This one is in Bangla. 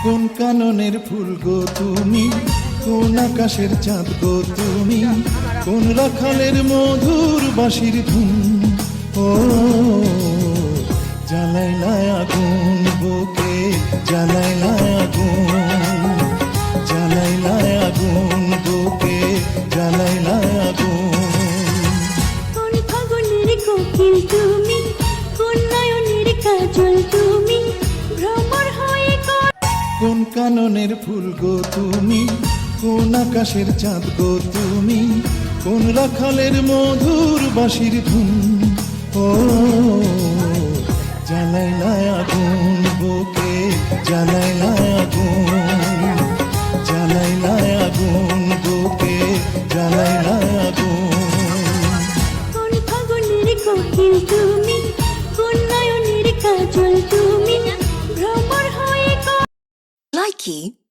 কোন কাননের ফুল গো তুমি, কোন আকাশের চাঁদ গো তুমি, কোন রাখালের মধুর বাঁশির ধুন। ও জ্বালাইলা আগুন বুকে, জ্বালাইলা আগুন, জ্বালাইলা আগুন বুকে, জ্বালাইলা আগুন। কোন ফাগুনের কোকিল তুমি, কোন নয়নের কাজল তুমি, ভ্রমর হয়ে কোন কাননের ফুল গো তুমি, কোন আকাশের চাঁদ গো তুমি, কোন রাখালের মধুর বাঁশির ধুন। ও জ্বালাইলা আগুন বুকে, জ্বালাইলা আগুন, জ্বালাইলা আগুন বুকে, জ্বালাইলা আগুন। কোন ফাগুনের কোকিল তুমি, কোন নয়নের কাজল তুমি, ভ্রমর হয়ে Likey